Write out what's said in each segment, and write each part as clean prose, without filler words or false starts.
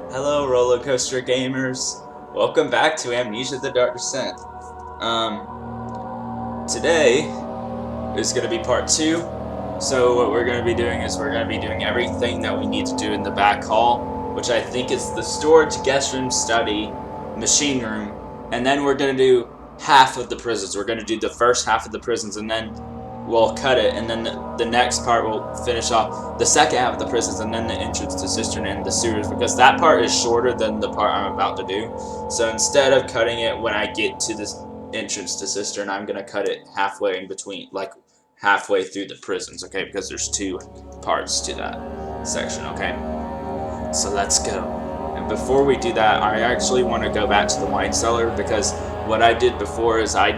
Hello, roller coaster gamers. Welcome back to Amnesia: The Dark Descent. Today is going to be part 2. So what we're going to be doing is we're going to be doing everything that we need to do in the back hall, which I think is the storage, guest room, study, machine room, and then we're going to do half of the prisons. We're going to do the first half of the prisons, and then we'll cut it, and then the next part will finish off the second half of the prisons, and then the entrance to Cistern and the sewers, because that part is shorter than the part I'm about to do. So instead of cutting it when I get to this entrance to Cistern, I'm going to cut it halfway in between, like halfway through the prisons, okay? Because there's 2 parts to that section, okay? So let's go. And before we do that, I actually want to go back to the wine cellar, because what I did before is I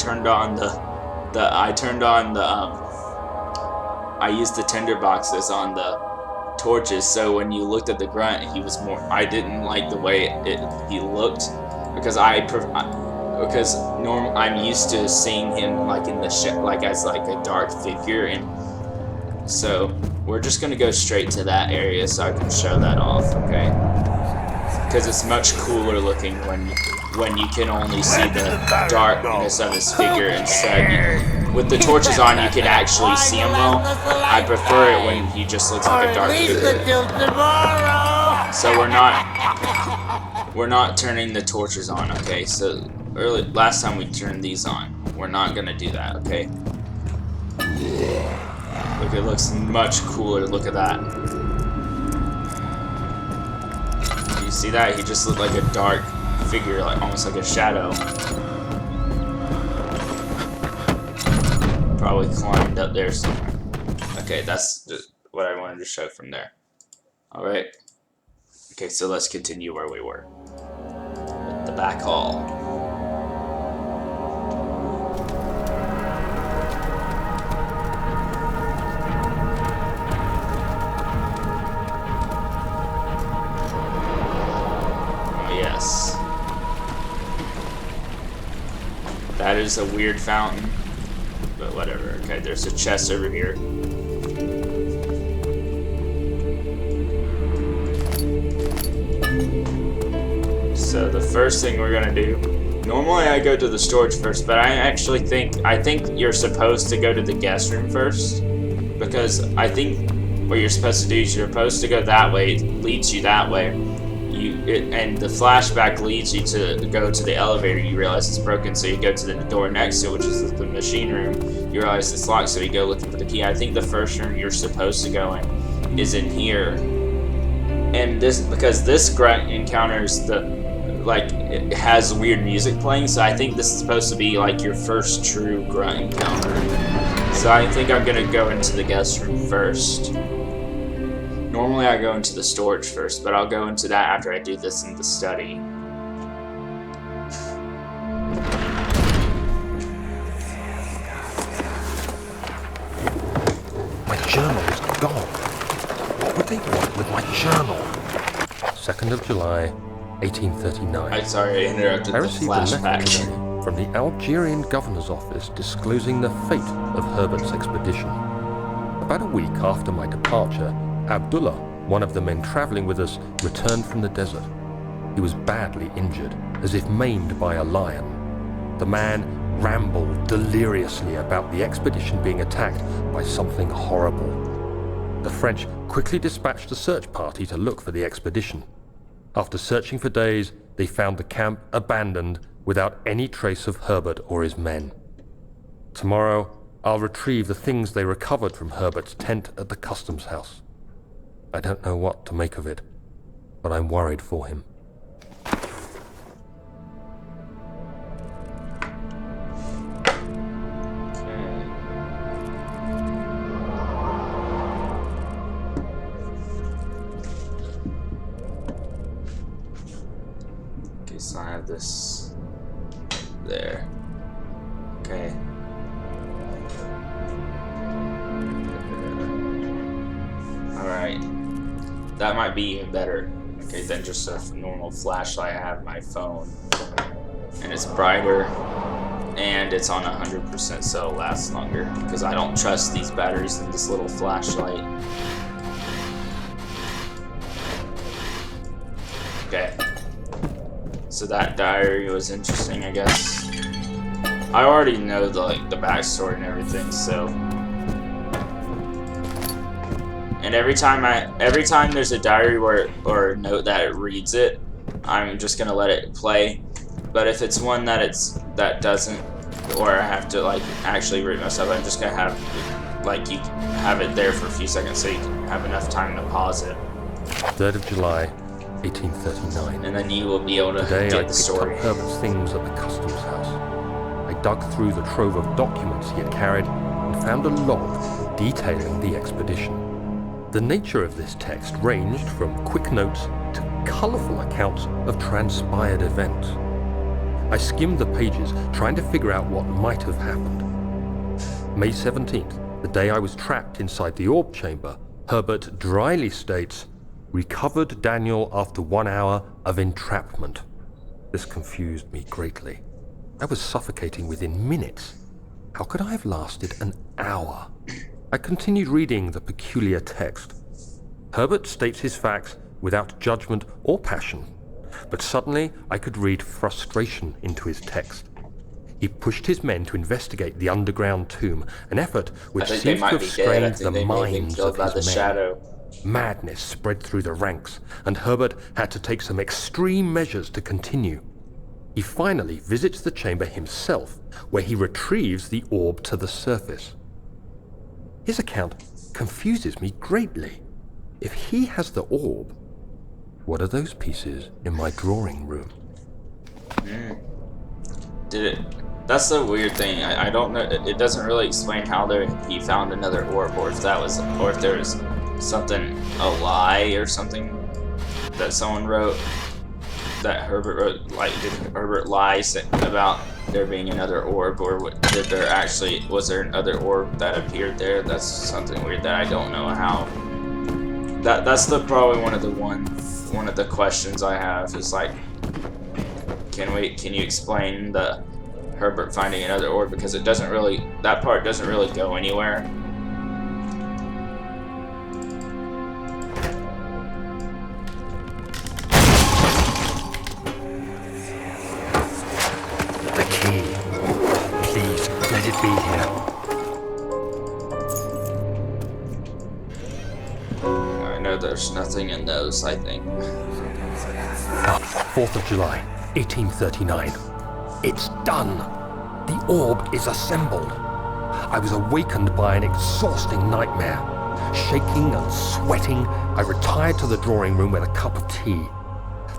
used the tinder boxes on the torches, so when you looked at the grunt, I didn't like the way he looked, because I'm used to seeing him like in the like as like a dark figure, and so we're just gonna go straight to that area so I can show that off, okay? Because it's much cooler looking when you can only see the darkness of his figure instead. With the torches on, you can actually see him well. I prefer it when he just looks like a dark figure. So we're not turning the torches on, okay? So last time we turned these on. We're not gonna do that, okay? Look, it looks much cooler. Look at that. You see that? He just looked like a dark figure, like almost like a shadow. Probably climbed up there somewhere. Okay, that's just what I wanted to show from there. Alright. Okay, so let's continue where we were. With the back hall. Oh, yes. That is a weird fountain. But whatever. Okay, there's a chest over here. So the first thing we're gonna do. Normally I go to the storage first, but I think you're supposed to go to the guest room first, because I think what you're supposed to do is you're supposed to go that way. It leads you that way. And the flashback leads you to go to the elevator. You realize it's broken, so you go to the door next to it, which is the machine room. You realize it's locked, so you go looking for the key. I think the first room you're supposed to go in is in here. And because this grunt encounters it has weird music playing, so I think this is supposed to be like your first true grunt encounter. So I think I'm gonna go into the guest room first. Normally I go into the storage first, but I'll go into that after I do this in the study. My journal is gone. What would they want with my journal? 2nd of July, 1839. I'm sorry I interrupted I the received a letter flashback. today from the Algerian governor's office disclosing the fate of Herbert's expedition. About a week after my departure, Abdullah, one of the men traveling with us, returned from the desert. He was badly injured, as if maimed by a lion. The man rambled deliriously about the expedition being attacked by something horrible. The French quickly dispatched a search party to look for the expedition. After searching for days, they found the camp abandoned without any trace of Herbert or his men. Tomorrow, I'll retrieve the things they recovered from Herbert's tent at the customs house. I don't know what to make of it, but I'm worried for him. Okay, so I have this there. Okay. Alright. That might be even better. Okay, than just a normal flashlight. I have my phone. And it's brighter. And it's on 100%, so it'll last longer. Because I don't trust these batteries in this little flashlight. Okay. So that diary was interesting, I guess. I already know the backstory and everything, so. And every time there's a diary or a note that it reads it, I'm just gonna let it play. But if it's one that doesn't, or I have to like actually read myself, I'm just gonna have like you have it there for a few seconds so you can have enough time to pause it. 3rd of July, 1839. And then you will be able to Today I get the picked story. up Herbert's things at the customs house. I dug through the trove of documents he had carried and found a log detailing the expedition. The nature of this text ranged from quick notes to colourful accounts of transpired events. I skimmed the pages, trying to figure out what might have happened. May 17th, the day I was trapped inside the orb chamber, Herbert dryly states, "Recovered Daniel after 1 hour of entrapment." This confused me greatly. I was suffocating within minutes. How could I have lasted an hour? I continued reading the peculiar text. Herbert states his facts without judgment or passion, but suddenly I could read frustration into his text. He pushed his men to investigate the underground tomb, an effort which seems to have strained the minds of his men. Shadow. Madness spread through the ranks, and Herbert had to take some extreme measures to continue. He finally visits the chamber himself, where he retrieves the orb to the surface. His account confuses me greatly. If he has the orb, what are those pieces in my drawing room? Did it? That's the weird thing. I don't know. It doesn't really explain how he found another orb, or if there was something, a lie or something that someone wrote, that Herbert wrote. Like, did Herbert lie about there being another orb, or was there another orb that appeared there? That's something weird that I don't know how. That's probably one of the questions I have is like, can you explain the Herbert finding another orb, because that part doesn't really go anywhere. The key. Please, let it be here. I know there's nothing in those, I think. 4th of July, 1839. It's done. The orb is assembled. I was awakened by an exhausting nightmare. Shaking and sweating, I retired to the drawing room with a cup of tea.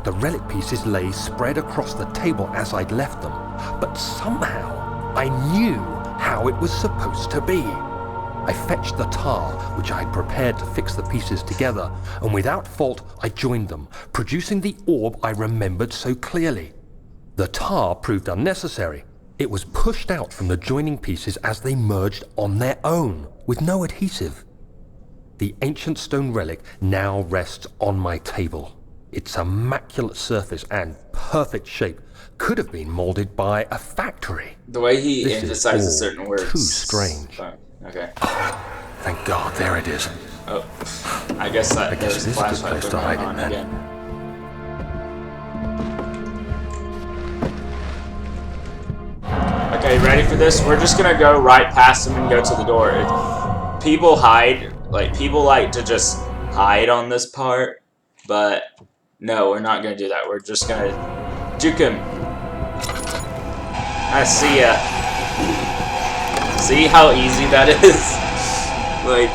The relic pieces lay spread across the table as I'd left them, but somehow I knew how it was supposed to be. I fetched the tar, which I had prepared to fix the pieces together, and without fault I joined them, producing the orb I remembered so clearly. The tar proved unnecessary. It was pushed out from the joining pieces as they merged on their own, with no adhesive. The ancient stone relic now rests on my table. Its immaculate surface and perfect shape could have been molded by a factory. The way he This emphasizes is certain words. too strange. Fine. Okay. Thank God, there it is. Oh, I guess I guess there's this a is the flashlight place to going hide it on then. again. Okay, ready for this? We're just gonna go right past him and go to the door. People like to just hide on this part, but no, we're not gonna do that. We're just gonna juke him. I see ya. See how easy that is? Like,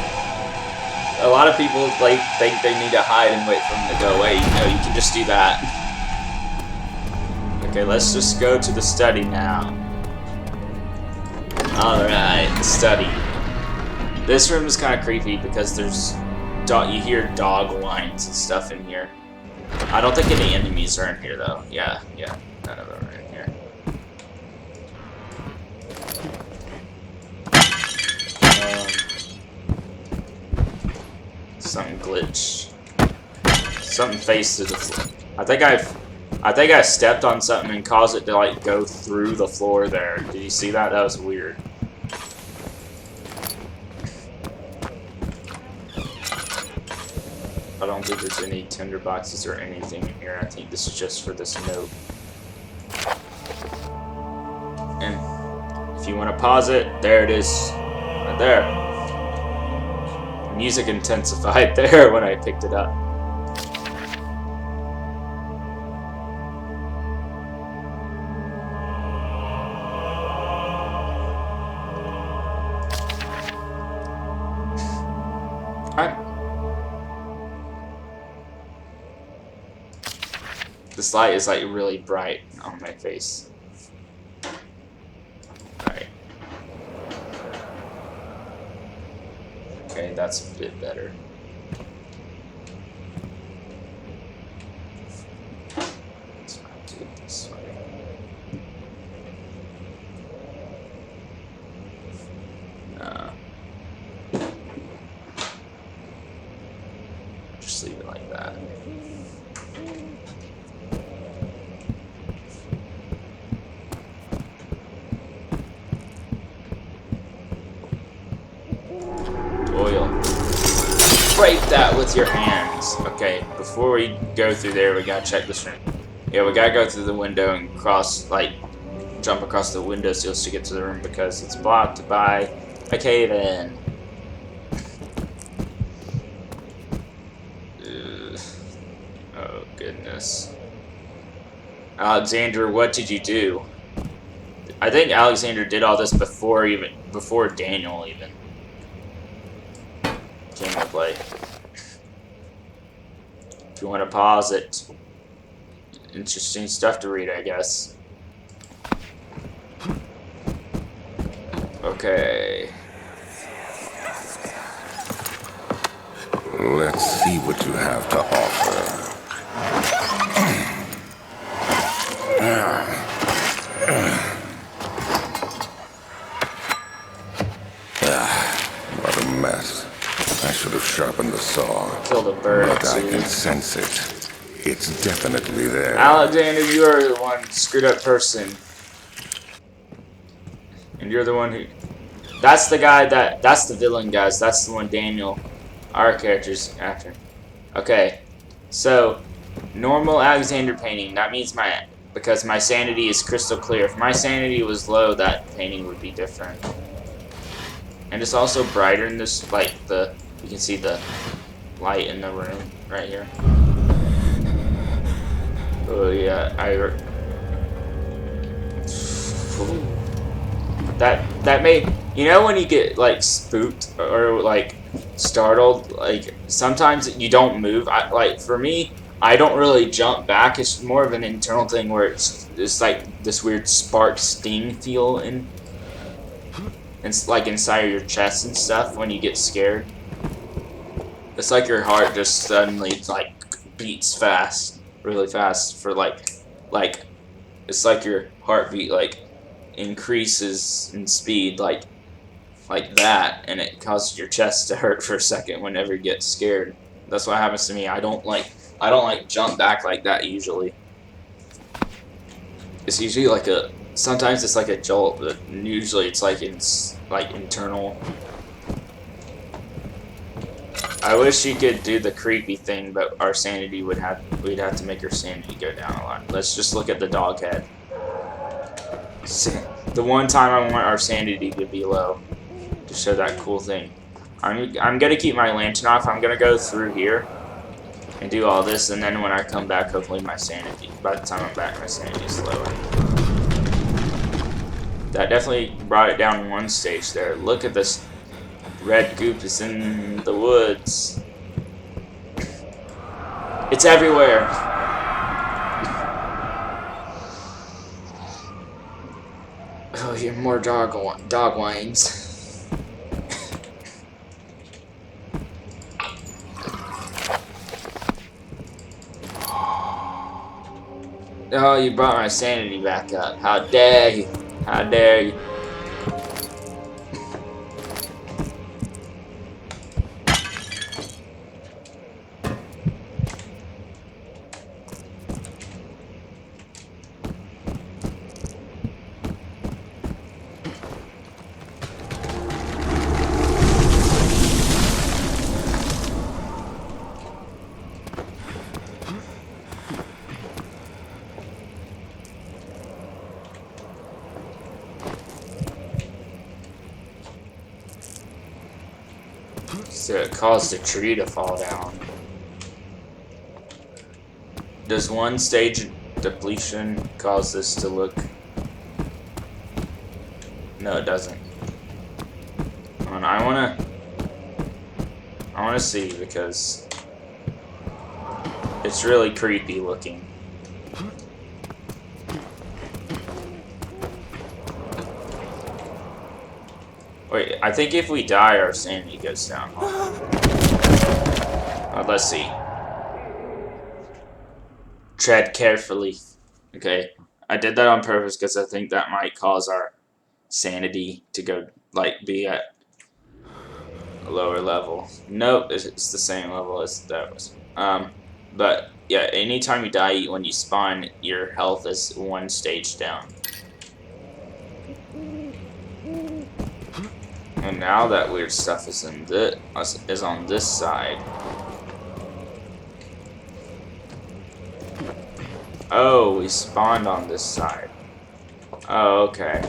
a lot of people think they need to hide and wait for him to go away. You can just do that. Okay, let's just go to the study now. Alright, study. This room is kind of creepy because you hear dog whines and stuff in here. I don't think any enemies are in here though. Yeah, none of them are in here. Something glitch. Something faced to the floor. I think I stepped on something and caused it to like go through the floor there. Did you see that? That was weird. I don't don't think there's any tinder boxes or anything in here. I think this is just for this note. And if you want to pause it, there it is. Right there. Music intensified there when I picked it up. This light is like really bright on my face. Alright. Okay, that's a bit better. Let's do it this way. Just leave it like that. Oil. Break that with your hands. Okay, before we go through there, we gotta check this room. Yeah, we gotta go through the window and cross, like, jump across the window sills to get to the room because it's blocked by a cave-in. Oh, goodness. Alexander, what did you do? I think Alexander did all this before Daniel even came to play. If you want to pause it. Interesting stuff to read, I guess. Okay. Let's see what you have to offer. What a mess. I should have sharpened the saw. Kill the bird. But I can sense it. It's definitely there. Alexander, you are the one screwed up person. And you're the one who... That's the guy that... That's the villain, guys. That's the one Daniel, our character's after. Okay. So, normal Alexander painting. That means my... Because my sanity is crystal clear. If my sanity was low, that painting would be different. And it's also brighter in this, like, the... You can see the light in the room right here. Oh, yeah. That made... You know when you get, like, spooked or, like, startled? Like, sometimes you don't move. Like, for me, I don't really jump back. It's more of an internal thing where it's like this weird spark sting feel in... It's like inside of your chest and stuff when you get scared. It's like your heart just suddenly, like, beats fast. Really fast for, like... It's like your heartbeat, like... increases in speed like that, and it causes your chest to hurt for a second whenever you get scared. That's what happens to me. I don't like jump back like that usually. It's usually like a... Sometimes it's like a jolt, but usually it's like internal. I wish you could do the creepy thing, but our sanity we'd have to make our sanity go down a lot. Let's just look at the dog head. The one time I want our sanity to be low, to show that cool thing. I'm gonna keep my lantern off. I'm gonna go through here and do all this, and then when I come back, hopefully my sanity. By the time I'm back, my sanity is lower. That definitely brought it down one stage there. Look at this red goop. It's in the woods. It's everywhere. Oh, you're more dog whines. Oh, you brought my sanity back up. How dare you? How dare you? So it caused a tree to fall down. Does one stage depletion cause this to look... No, it doesn't. Hold on, I wanna see, because it's really creepy looking. Wait, I think if we die, our sanity goes down. Let's see. Tread carefully. Okay, I did that on purpose because I think that might cause our sanity to go, like, be at a lower level. Nope, it's the same level as that was. But yeah, anytime you die, when you spawn, your health is one stage down. And now that weird stuff is on this side. Oh, we spawned on this side. Oh, okay.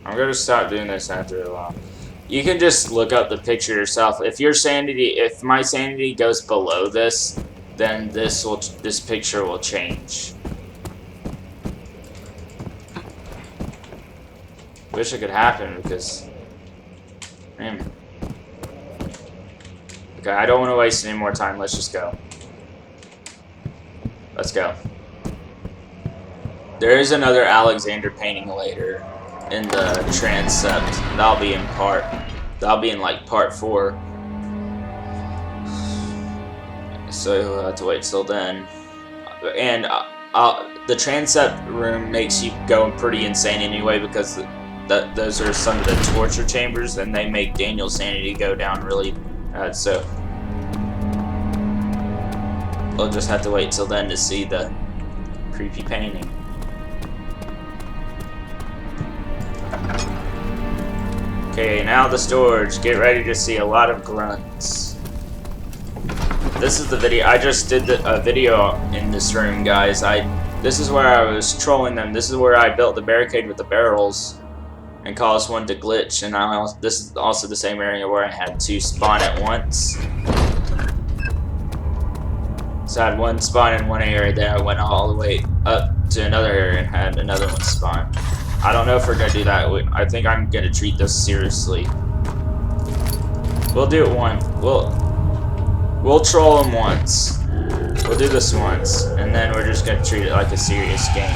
I'm gonna stop doing this after a while. You can just look up the picture yourself. If my sanity goes below this, then this picture will change. Wish it could happen because, man. Okay, I don't want to waste any more time. Let's just go. Let's go. There is another Alexander painting later in the transept. That'll be in like part 4. So you'll have to wait till then. And the transept room makes you go pretty insane anyway, because those are some of the torture chambers, and they make Daniel's sanity go down really bad. So we'll just have to wait till then to see the creepy painting. Okay, now the storage. Get ready to see a lot of grunts. This is the video. I just did a video in this room, guys. This is where I was trolling them. This is where I built the barricade with the barrels and caused one to glitch. And this is also the same area where I had 2 spawn at once. So I had one spawn in one area, then I went all the way up to another area and had another one spawn. I don't know if we're gonna do that. I think I'm gonna treat this seriously. We'll do it one. We'll troll them once. We'll do this once, and then we're just gonna treat it like a serious game.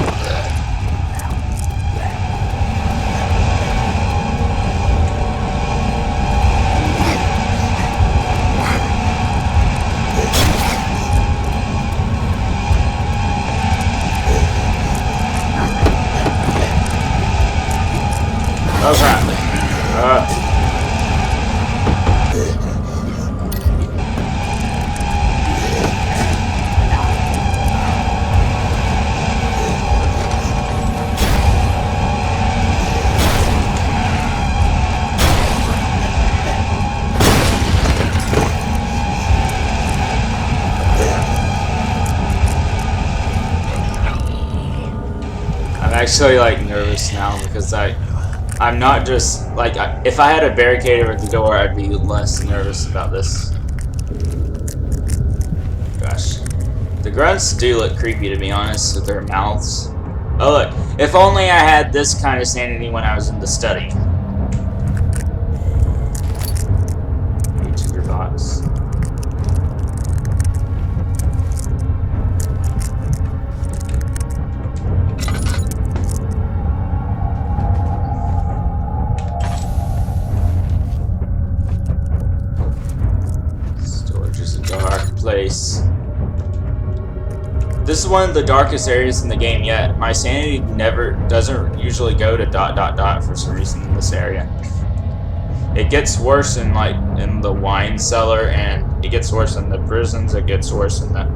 Oh crap. I'm actually like nervous now because I'm not just like, if I had a barricade over the door, I'd be less nervous about this. Gosh. The grunts do look creepy, to be honest, with their mouths. Oh look, if only I had this kind of sanity when I was in the study. Tinder box. Place. This is one of the darkest areas in the game yet. My sanity doesn't usually go to ... for some reason in this area. It gets worse in like in the wine cellar, and it gets worse in the prisons. It gets worse in the.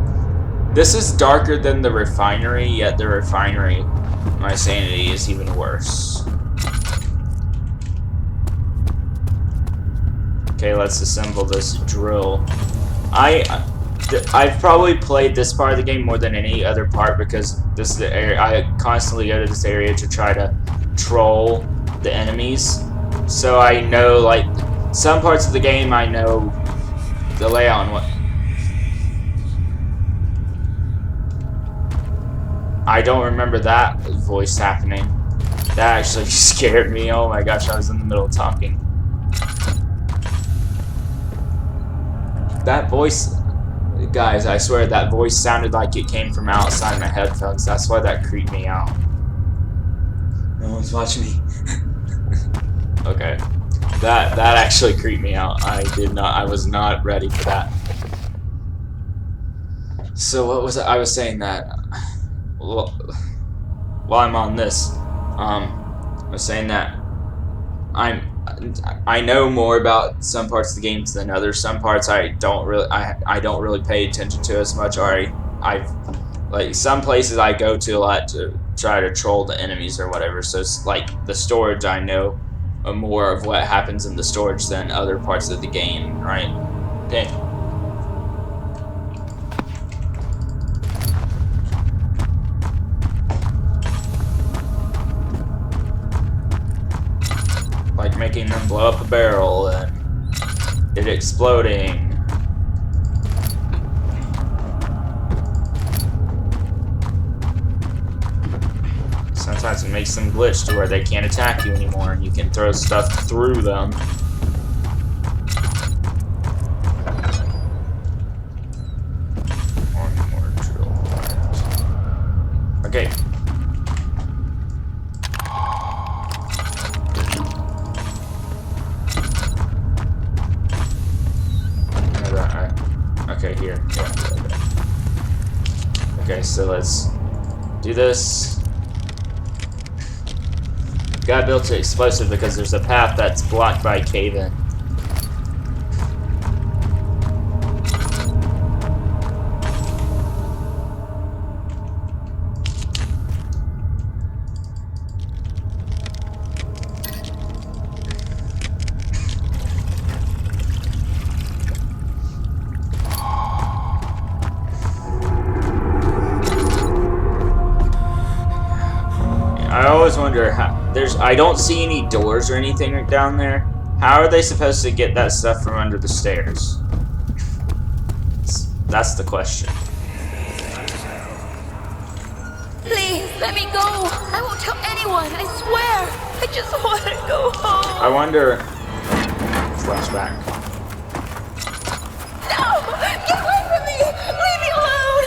This is darker than the refinery, yet the refinery, my sanity is even worse. Okay, let's assemble this drill. I've probably played this part of the game more than any other part because this is the area I constantly go to this area to try to troll the enemies. So I know, like, some parts of the game I know the layout and what. I don't remember that voice happening. That actually scared me. Oh my gosh, I was in the middle of talking. That voice, guys, I swear that voice sounded like it came from outside my headphones. That's why that creeped me out. No one's watching me. Okay. That actually creeped me out. I was not ready for that. So what was it? I was saying that well, while I'm on this, I was saying that I know more about some parts of the games than others. Some parts I don't really pay attention to as much, or I've like some places I go to a lot to try to troll the enemies or whatever. So it's like the storage, I know more of what happens in the storage than other parts of the game, right? Okay. Like making them blow up a barrel and it exploding. Sometimes it makes them glitch to where they can't attack you anymore and you can throw stuff through them. One more drill. Okay. Okay, here. Yeah. Okay, so let's do this. Gotta build to explosive because there's a path that's blocked by cave-in. I always wonder how I don't see any doors or anything down there. How are they supposed to get that stuff from under the stairs? That's the question. Please, let me go. I won't tell anyone, I swear. I just want to go home. I wonder. Flashback. No! Get away from me! Leave me alone!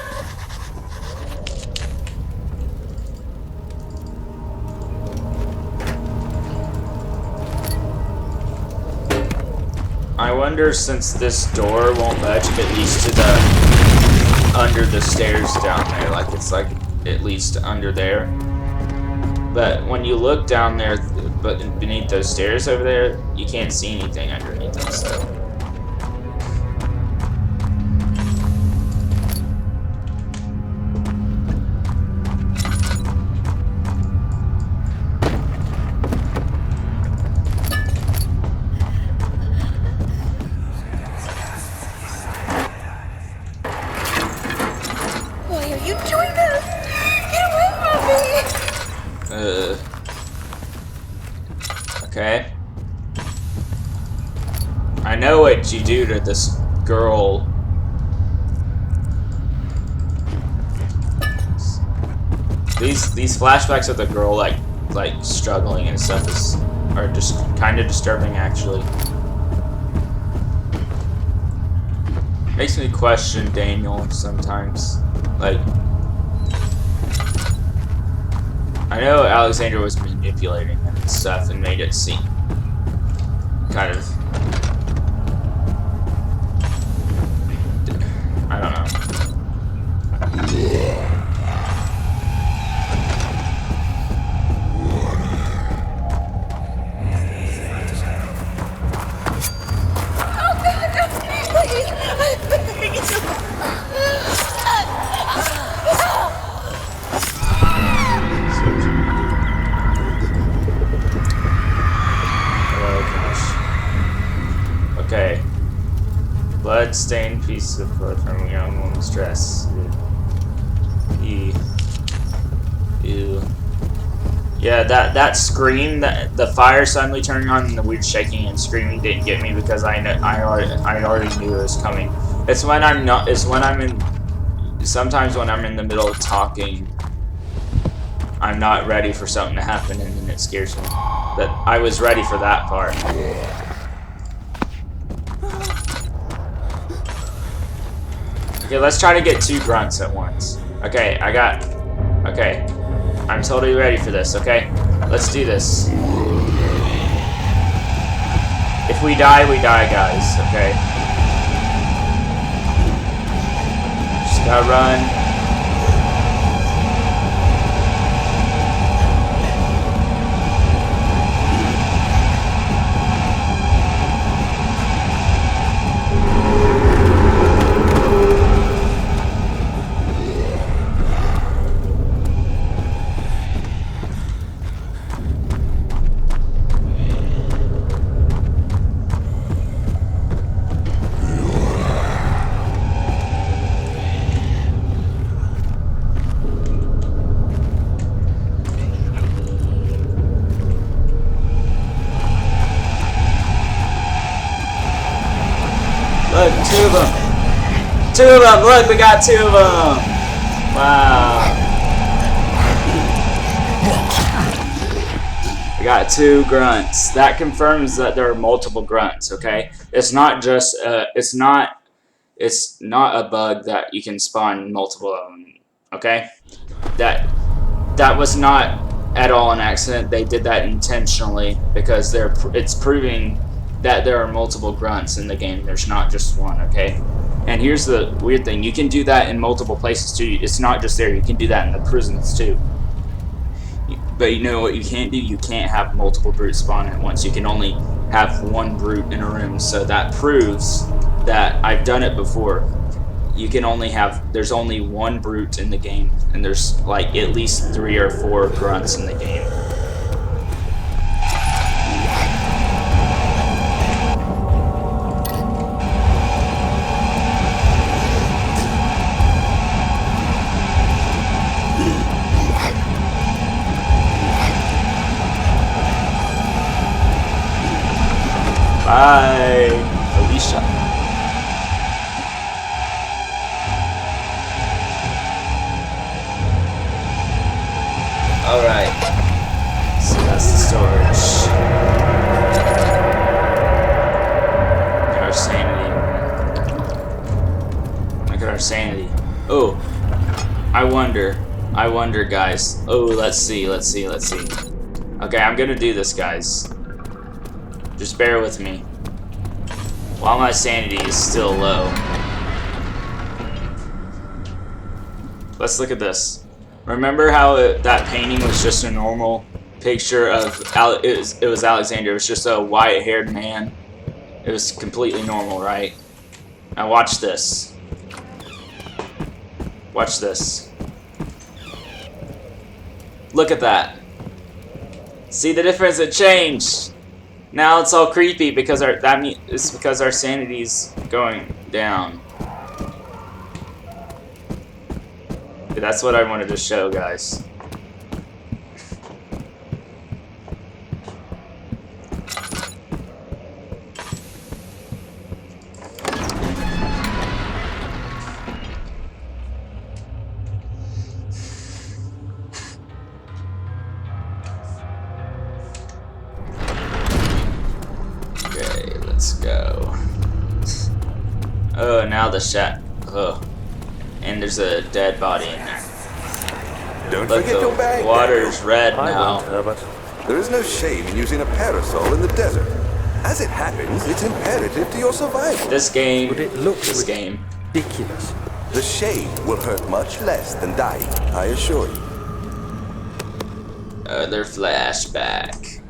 I wonder, since this door won't budge, if it leads to the under the stairs down there, like it's like it leads to under there. But when you look down there, but beneath those stairs over there, you can't see anything underneath them. So. Okay. I know what you do to this girl. These flashbacks of the girl like struggling and stuff are just kind of disturbing, actually. Makes me question Daniel sometimes. Like, I know Alexandra was manipulating him and stuff and made it seem kind of, I don't know. blood-stained piece of blood from a young woman's dress. Ew. Ew. Yeah, that scream, that the fire suddenly turning on and the weird shaking and screaming didn't get me because I already knew it was coming. It's when I'm not. It's when I'm in. Sometimes when I'm in the middle of talking, I'm not ready for something to happen and then it scares me. But I was ready for that part. Okay, let's try to get 2 grunts at once. Okay, okay. I'm totally ready for this, okay? Let's do this. If we die, guys, okay? Just gotta run. Look, 2 of them! 2 of them! Look, we got 2 of them! Wow. We got 2 grunts. That confirms that there are multiple grunts, okay? It's not just, it's not a bug that you can spawn multiple of them, okay? That was not at all an accident. They did that intentionally because it's proving that there are multiple grunts in the game. There's not just one, okay? And here's the weird thing. You can do that in multiple places too. It's not just there. You can do that in the prisons too. But you know what you can't do? You can't have multiple brutes spawn at once. You can only have 1 brute in a room. So that proves that I've done it before. You can only have, there's only 1 brute in the game. And there's like at least 3 or 4 grunts in the game. Bye, Alicia. Alright. So that's the storage. Look at our sanity. Look at our sanity. Oh. I wonder, guys. Oh, let's see. Okay, I'm gonna do this, guys. Just bear with me. While my sanity is still low. Let's look at this. Remember how that painting was just a normal picture of... It was Alexander. It was just a white-haired man. It was completely normal, right? Now watch this. Watch this. Look at that. See the difference? It changed. Now it's all creepy because it's because our sanity's going down. But that's what I wanted to show, guys. Okay, let's go. Oh, now the shot. Oh. And there's a dead body in there. Don't But forget your bag. the water's red now. There is no shame in using a parasol in the desert. As it happens, it's imperative to your survival. This game, But it looks this game. ridiculous. The shame will hurt much less than dying, I assure you. Their flashback.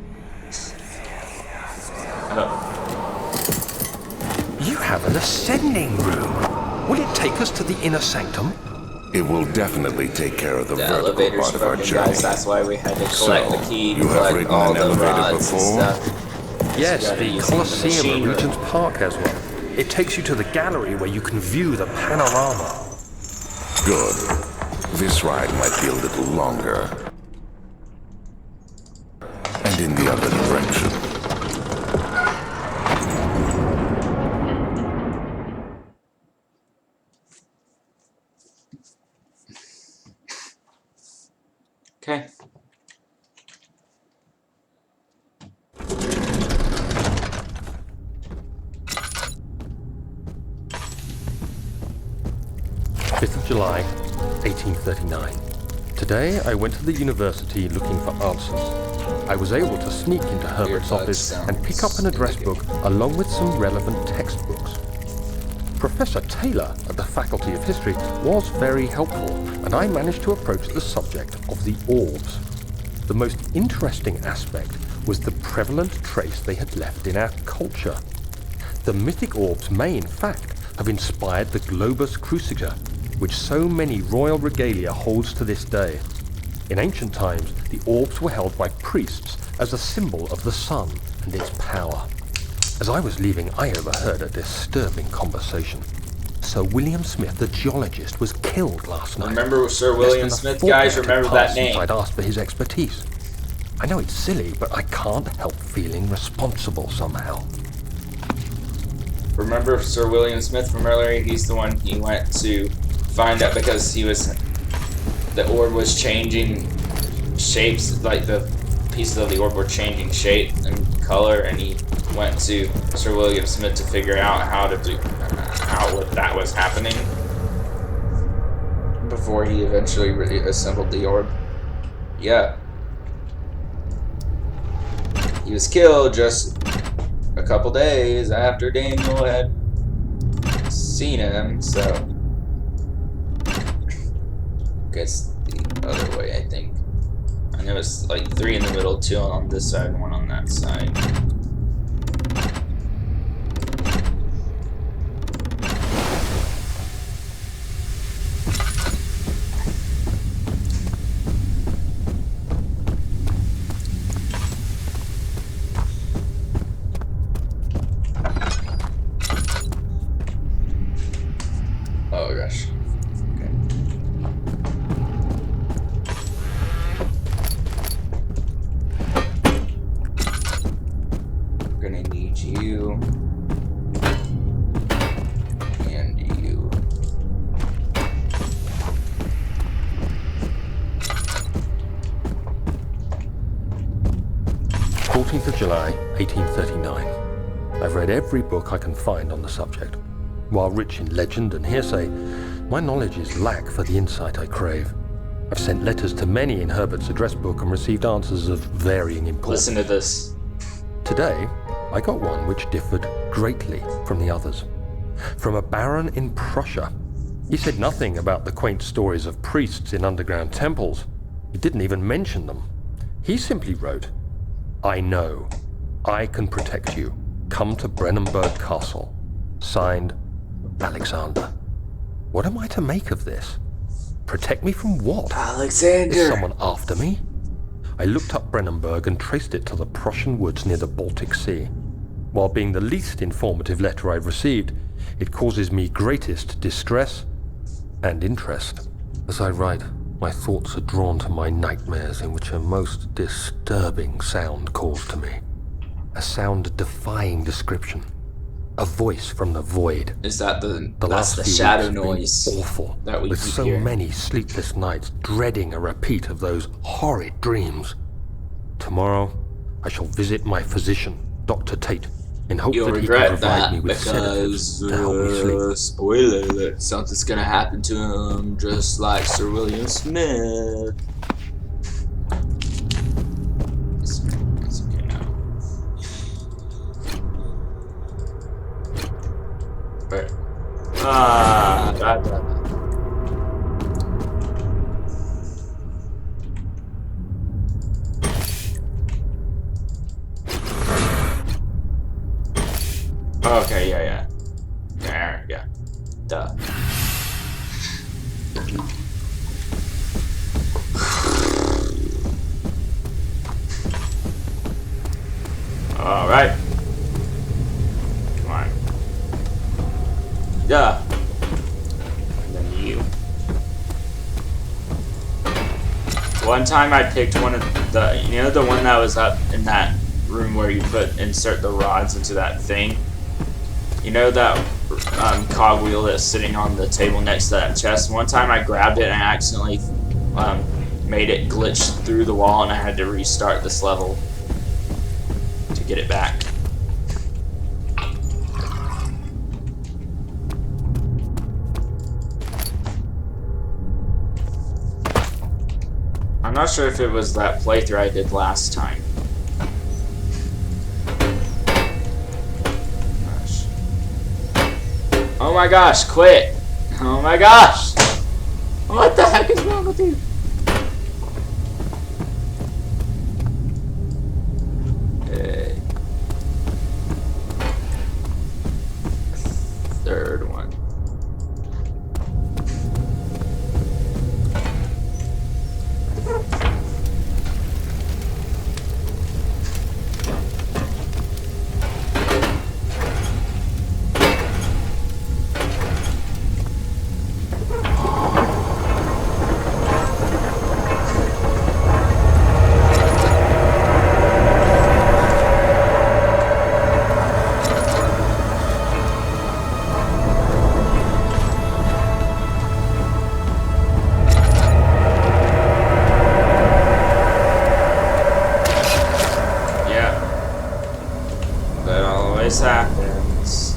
Oh. You have an ascending room. Will it take us to the inner sanctum? It will definitely take care of the The vertical elevator's part of our broken, journey. guys. That's why we had to collect So, the key, you have collect ridden all an the elevator rods before? and stuff. Yes, gotta the use Colosseum machine at Regent's Park has one. It takes you to the gallery where you can view the panorama. Good. This ride might be a little longer. And in the other direction. Okay. July 1839. Today I went to the university looking for answers. I was able to sneak into Herbert's office and pick up an address book along with some relevant textbooks. Professor Taylor at the Faculty of History was very helpful, and I managed to approach the subject of the orbs. The most interesting aspect was the prevalent trace they had left in our culture. The mythic orbs may, in fact, have inspired the globus cruciger, which so many royal regalia holds to this day. In ancient times, the orbs were held by priests as a symbol of the sun and its power. As I was leaving, I overheard a disturbing conversation. Sir William Smith, the geologist, was killed last night. Remember Sir William Smith, guys? Remember that name. I'd asked for his expertise. I know it's silly, but I can't help feeling responsible somehow. Remember Sir William Smith from earlier? He's the one he went to find out because the orb was changing shapes, like the pieces of the orb were changing shape and color, and he went to Sir William Smith to figure out how that was happening before he eventually assembled the orb. Yeah. He was killed just a couple days after Daniel had seen him, so guess the other way, I think. I know it's like 3 in the middle, 2 on this side, and 1 on that side. Oh gosh. Okay. I'm gonna need you and you. 14th of July, 1839. I've read every book I can find on the subject. While rich in legend and hearsay, my knowledge is lack for the insight I crave. I've sent letters to many in Herbert's address book and received answers of varying importance. Listen to this. Today, I got one which differed greatly from the others. From a baron in Prussia. He said nothing about the quaint stories of priests in underground temples. He didn't even mention them. He simply wrote, "I know. I can protect you. Come to Brennenburg Castle. Signed, Alexander." What am I to make of this? Protect me from what? Alexander! Is someone after me? I looked up Brennenburg and traced it to the Prussian woods near the Baltic Sea. While being the least informative letter I've received, it causes me greatest distress and interest. As I write, my thoughts are drawn to my nightmares in which a most disturbing sound calls to me. A sound defying description. A voice from the void. Is that that's last the few shadow weeks have noise been awful, that we with keep so hearing. many sleepless nights dreading a repeat of those horrid dreams. Tomorrow, I shall visit my physician, Dr. Tate, in hope You'll that he can regret provide that me with sedatives because to help me sleep. spoiler alert, something's gonna happen to him just like Sir William Smith. It's okay now. But okay, yeah. Yeah. Duh. Alright. Come on. One time I picked one of the, you know, the one that was up in that room where you insert the rods into that thing. You know that cogwheel that's sitting on the table next to that chest? One time I grabbed it and I accidentally made it glitch through the wall and I had to restart this level to get it back. I'm not sure if it was that playthrough I did last time. Gosh. Oh my gosh, quit! Oh my gosh! What the heck is wrong with you? Okay. Third one. This happens.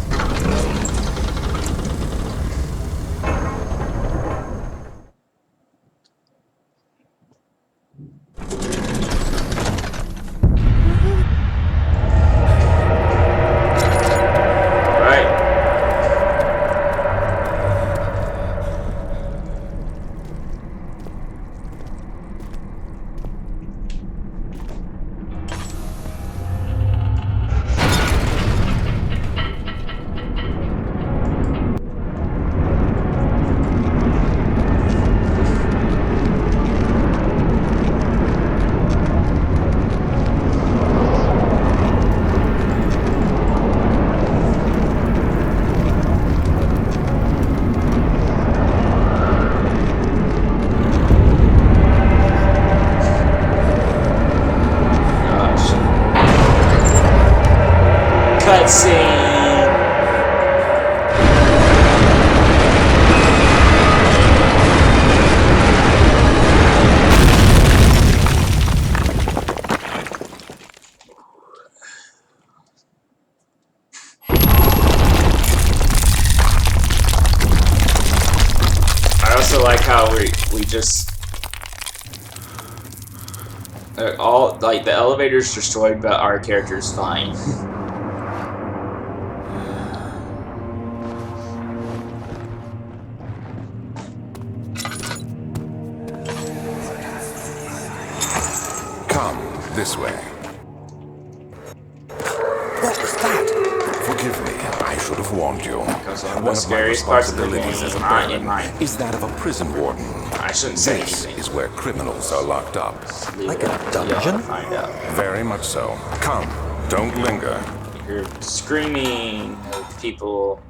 Cutscene. I also like how we just all like the elevator's destroyed, but our character's fine. This way. What was that? Forgive me, I should have warned you. Because one of One the of my scariest parts of the game responsibilities is as a not in baron mine. is that of a prison warden. I shouldn't say This anything. is where criminals are locked up. Like a dungeon? Find out. Very much so. Come, don't linger. You're screaming at people.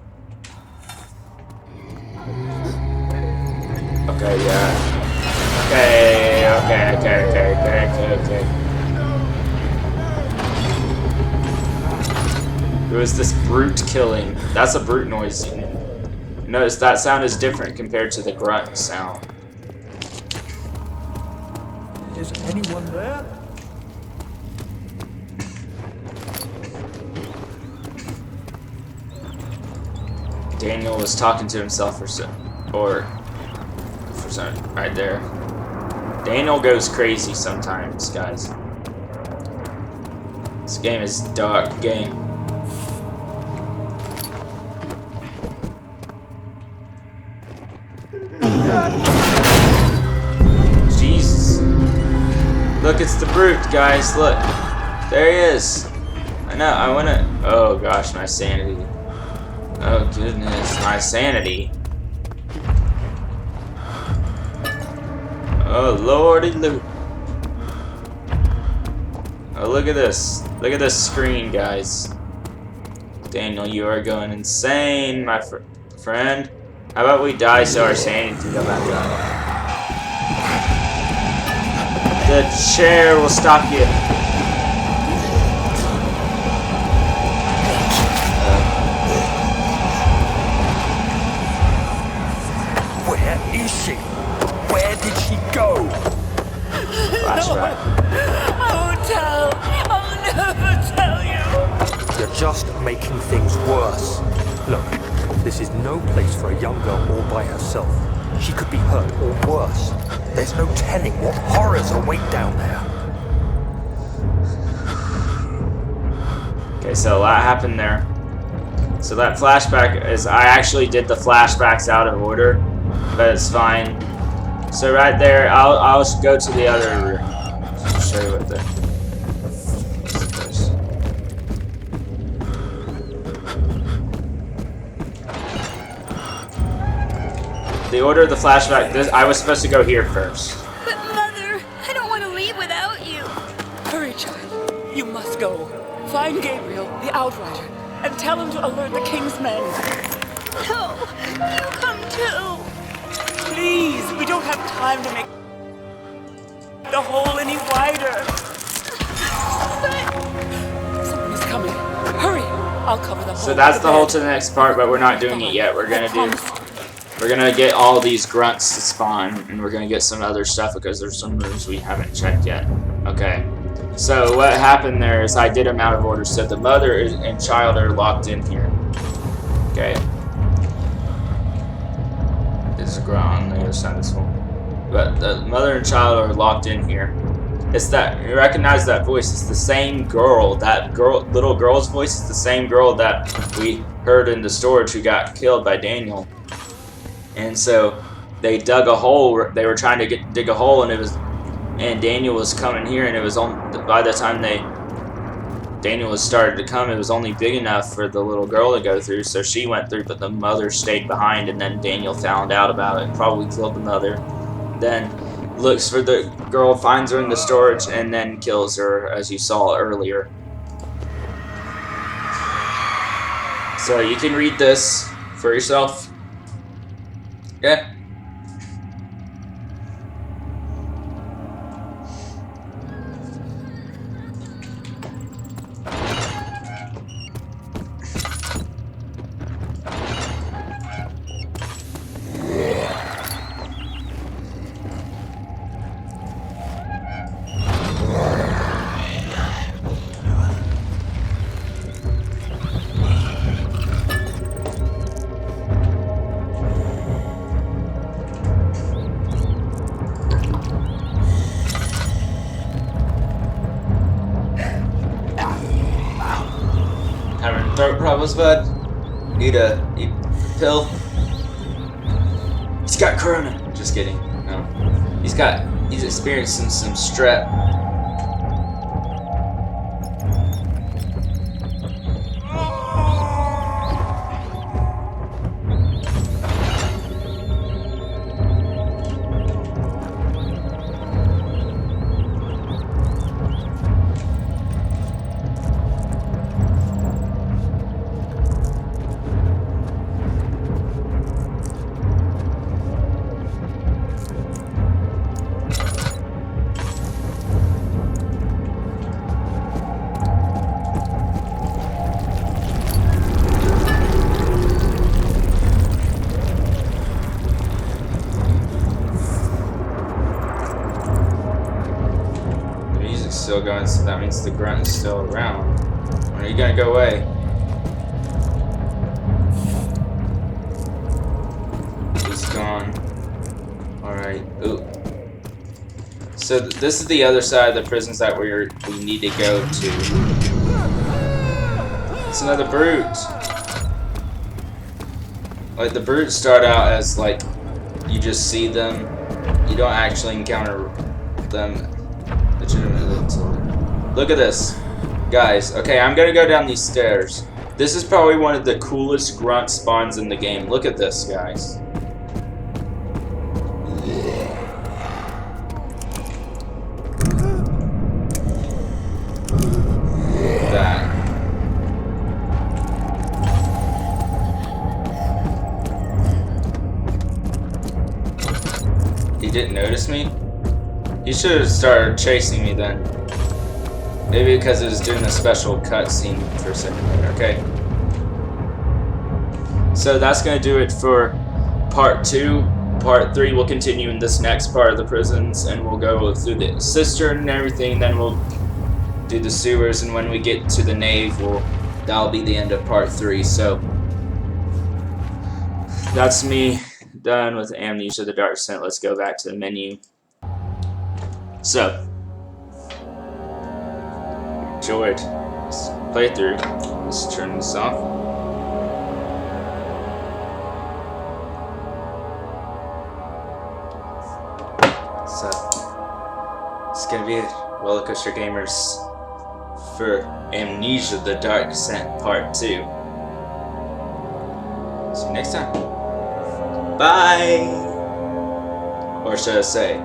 Okay, yeah. Okay. It was this brute killing. That's a brute noise. Notice that sound is different compared to the grunt sound. Is anyone there? Daniel was talking to himself for some right there. Daniel goes crazy sometimes, guys. This game is a dark game. Jesus. Look, it's the brute, guys. Look. There he is. I know, I wanna... Oh gosh, my sanity. Oh goodness, my sanity. Oh lordy Lou. Oh, look at this. Look at this screen, guys. Daniel, you are going insane, my friend. How about we die so our sanity can go back up? The chair will stop you. Where is she? Where did she go? Flashback. I won't tell. I'll never tell you. You're just making things worse. Look, this is no place for a young girl all by herself. She could be hurt or worse. There's no telling what horrors await down there. Okay, so a lot happened there. So that flashback is, I actually did the flashbacks out of order, but it's fine. So right there, I'll go to the other room. Just show you what the. The order of the flashback, I was supposed to go here first. But Mother, I don't want to leave without you. Hurry, child. You must go. Find Gabriel, the Outrider, and tell him to alert the King's men. No, you come too. Please, we don't have time to make the hole any wider. Someone is coming. Hurry. I'll cover the hole. So that's with the hole bed. to the next part, but we're not doing it yet. We're gonna get all these grunts to spawn, and we're gonna get some other stuff because there's some rooms we haven't checked yet. Okay. So what happened there is I did them out of order. So the mother and child are locked in here. Okay. There's a grunt on the other side of this hole. But the mother and child are locked in here. It's that, you recognize that voice. It's the same girl. That little girl's voice is the same girl that we heard in the storage who got killed by Daniel. And so they dug a hole. They were trying to dig a hole, and Daniel was coming here, and it was by the time Daniel was started to come, it was only big enough for the little girl to go through. So she went through, but the mother stayed behind, and then Daniel found out about it, probably killed the mother. Then looks for the girl, finds her in the storage, and then kills her, as you saw earlier. So you can read this for yourself. Okay. Having throat problems, bud? Need a pill? He's got corona. Just kidding. No. He's experiencing some strep. Still going, so that means the grunt is still around. When are you gonna go away? He's gone. Alright. Ooh. So this is the other side of the prisons that we need to go to. It's another brute. Like, the brutes start out as, like, you just see them. You don't actually encounter them. Look at this, guys. Okay, I'm gonna go down these stairs. This is probably one of the coolest grunt spawns in the game. Look at this, guys. That. He didn't notice me? You should have started chasing me then. Maybe because it was doing a special cutscene for a second there. Okay. So that's going to do it for part 2. Part 3 will continue in this next part of the prisons, and we'll go through the cistern and everything, then we'll do the sewers, and when we get to the nave, that'll be the end of part 3. So that's me done with Amnesia the Dark Descent. Let's go back to the menu. So enjoyed this playthrough. Let's turn this off. So it's gonna be Rollercoaster Gamers for Amnesia the Dark Descent Part 2. See you next time. Bye! Or should I say,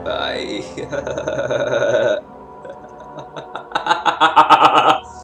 bye.